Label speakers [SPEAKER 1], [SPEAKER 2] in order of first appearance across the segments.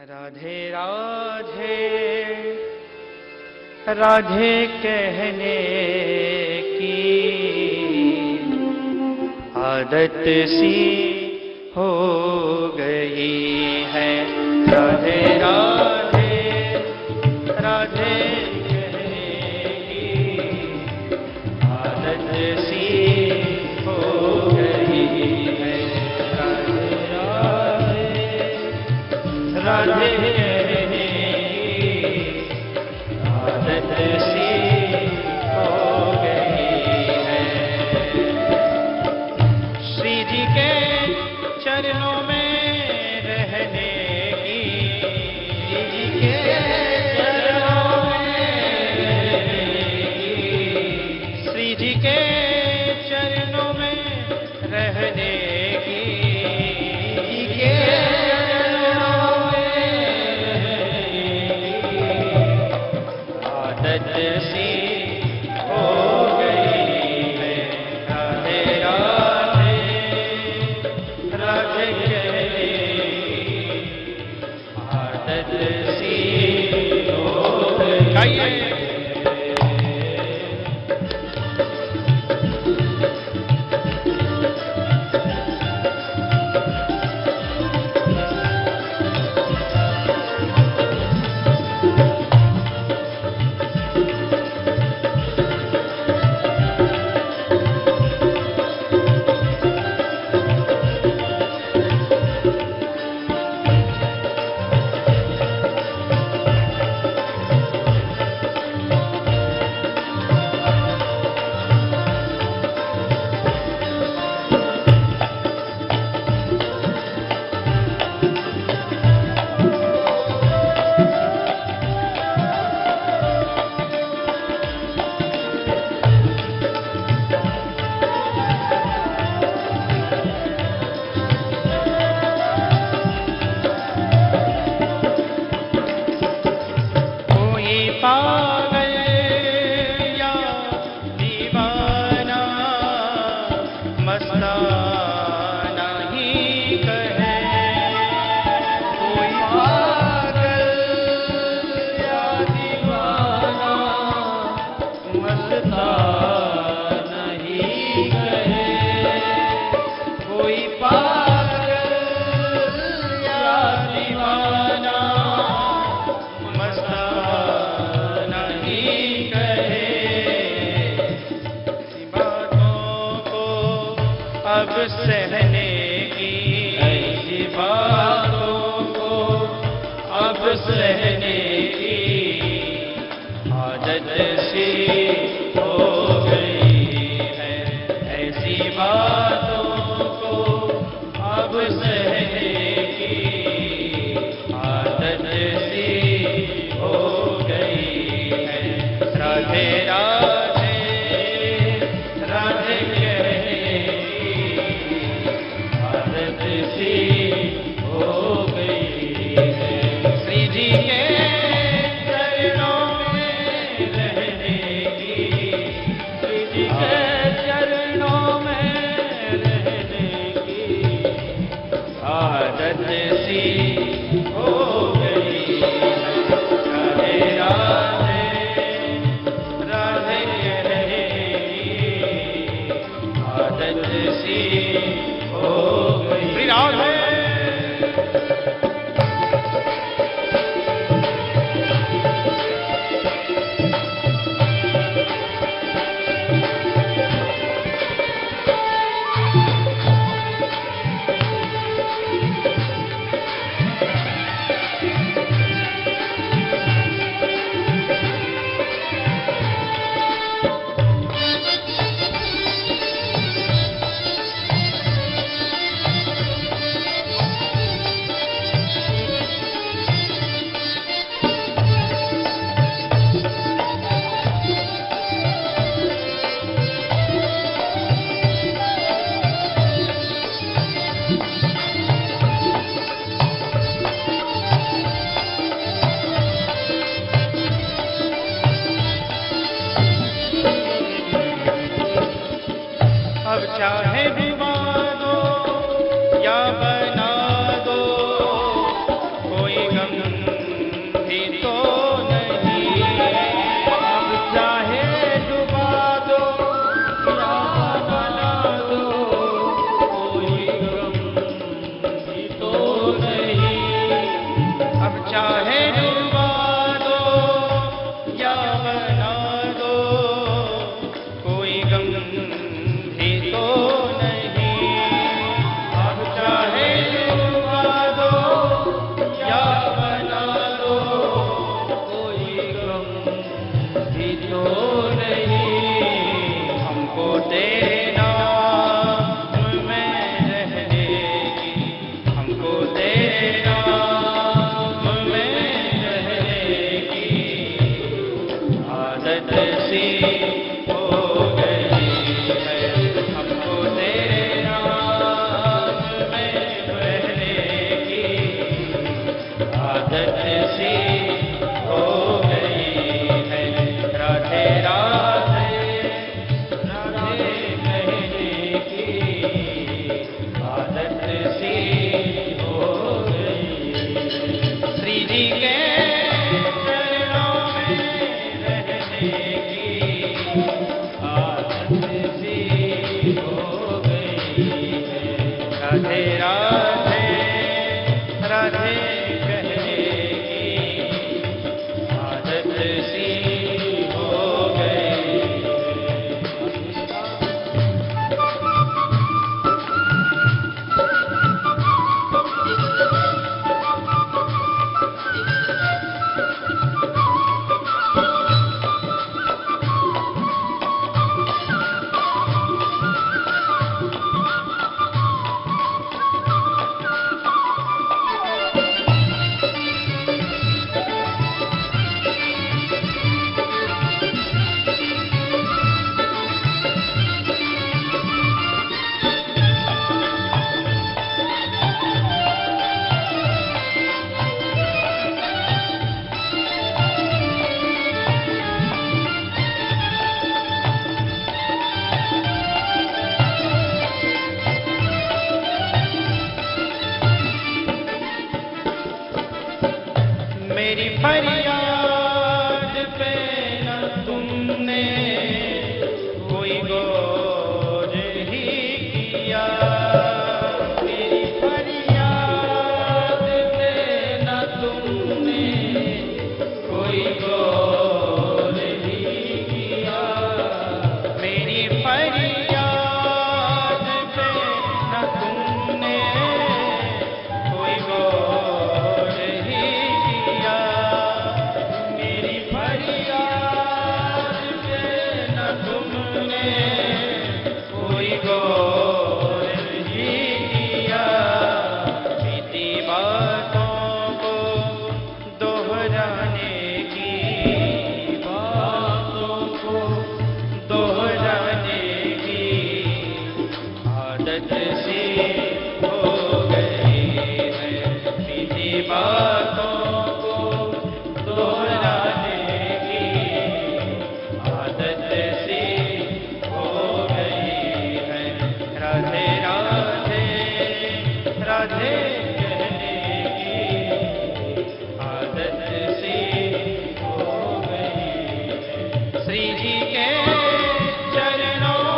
[SPEAKER 1] राधे राधे राधे कहने की आदत सी हो गई है। राधे राधे राधे कहने की आदत सी हो गई है। राधे राधे आदत सी हो गई है। श्री जी के चरणों में रहने की, श्री जी के चरणों में रहने की, श्री जी के चरणों में रहने की, आदत सी हो गई है। राधे राधे राधे कहने की आदत सी हो गई है। पागल या दीवाना मस्ताना ही कहे। कोई पागल या दीवाना मस्ताना ही कहे। कोई पागल या दीवाना अब सहने की, ऐसी बातों को अब सहने की आदत सी हो गई है। ऐसी बातों को अब सहने की आदत सी हो गई है। राधे राधे राधे हो गई है। श्री जी के चरणों में रहने की, श्री जी के चरणों में रहने की आदत सी हो गई है। राधे राधे राधे कहने की आदत सी हो गई। राधे अब चाहे डुबा दो या बना दो, कोई गम आदत सी हो गई है। राधे राधे राधे कहने की आदत सी हो गई। श्री जी के चरणों में रहने की आदत सी हो गई है। राधे राधे राधे कहने की आदत सी हो गई। मेरी फरियाद पे न तुमने कोई गौर ही किया। मेरी फरियाद पे न तुमने कोई गौर ही किया। मेरी फरियाद पे न तुमने कोई गौर ही किया। मेरी फरियाद पे न तुमने कोई गौर ही किया। बीती बातों को दोहराने की, बातों को दोहराने की आदत सी हो गई है। बीती बातों को दोहराने की आदत सी हो गई है। राधे राधे राधे कहने की आदत सी हो गई है। श्री जी के चरणों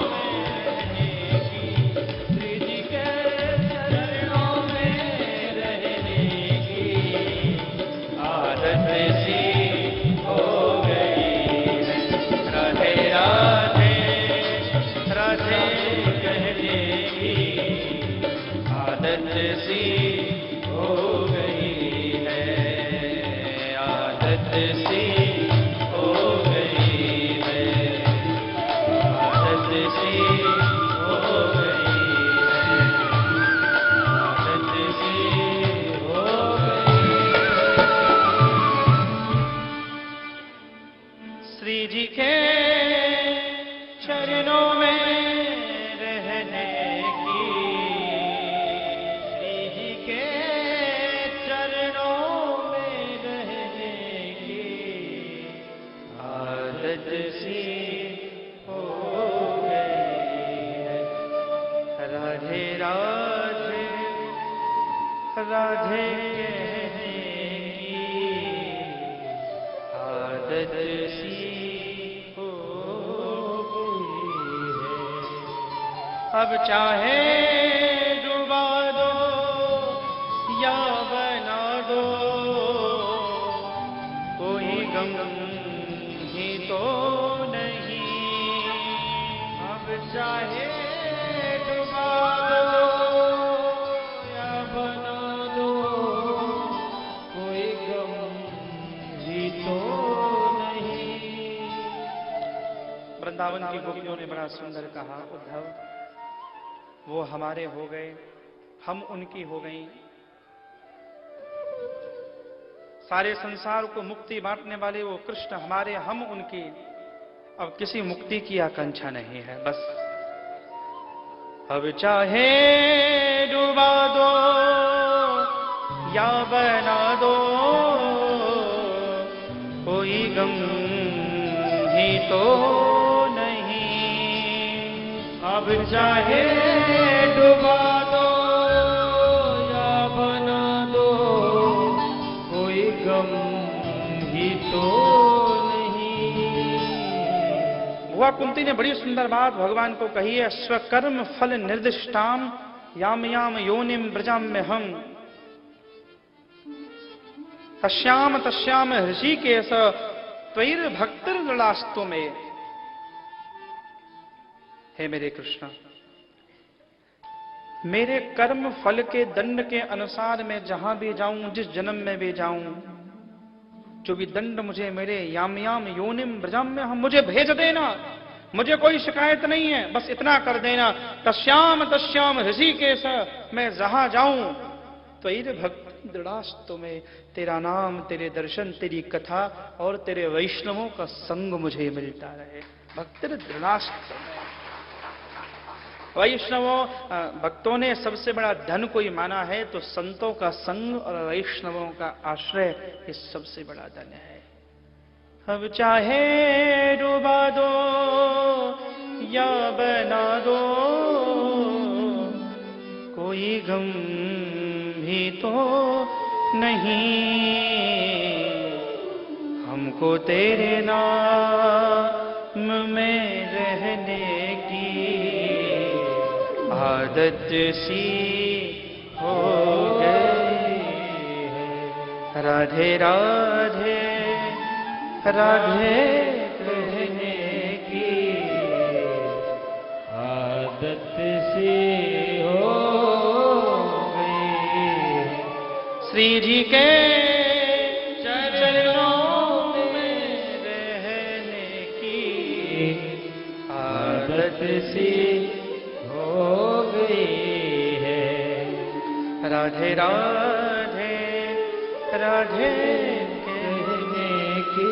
[SPEAKER 1] में रहने की, श्री जी के चरणों में रहने की आदत सी हो गई है। राधे राधे राधे कहने की आदत सी हो गई है। आदत सी हो गई है। आदत सी हो गई है। आदत सी हो गई। श्री जी के चरणों में रहने की, श्री जी के चरणों में रहने की आदत सी हो गई है। राधे राधे राधे कहने की आदत सी हो गई है। अब चाहे डुबा दो या बना दो, कोई गम ही तो नहीं। अब चाहे डुबा दो या बना दो, कोई गम ही तो नहीं। वृंदावन की गोपियों ने बड़ा सुंदर कहा, उद्धव वो हमारे हो गए, हम उनकी हो गई। सारे संसार को मुक्ति बांटने वाले वो कृष्ण हमारे, हम उनकी। अब किसी मुक्ति की आकांक्षा नहीं है, बस अब चाहे डुबा दो या बना दो कोई गम ही तो नहीं। अब चाहे डुबा दो या बना दो कोई गम ही तो नहीं। बुआ कुंती ने बड़ी सुंदर बात भगवान को कही है, स्वकर्म फल निर्दिष्टाम याम याम योनिम ब्रजाम में हम तस्याम तस्याम ऋषिकेश त्वैर भक्तिर्दृढ़ास्तु में। हे मेरे कृष्ण, मेरे कर्म फल के दंड के अनुसार मैं जहां भी जाऊं, जिस जन्म में भी जाऊं, जो भी दंड मुझे मेरे याम याम योनिम ब्रजाम में हम मुझे भेज देना, मुझे कोई शिकायत नहीं है, बस इतना कर देना। तस्याम तस्याम ऋषिकेश, मैं जहां जाऊं त्वैर भक्ति दृढ़ास्तु में, तेरा नाम, तेरे दर्शन, तेरी कथा और तेरे वैष्णवों का संग मुझे मिलता रहे। भक्ति दृढ़ास्तु में। वैष्णवों, भक्तों ने सबसे बड़ा धन कोई माना है तो संतों का संग और वैष्णवों का आश्रय, ये सबसे बड़ा धन है। अब चाहे डुबा दो या बना दो कोई गम भी तो नहीं। हमको तेरे नाम में रहने की आदत सी हो गई है। राधे राधे राधे कहने की आदत सी हो गई। श्री जी के चरणों में रहने की आदत सी हो गई है। राधे राधे राधे कहने की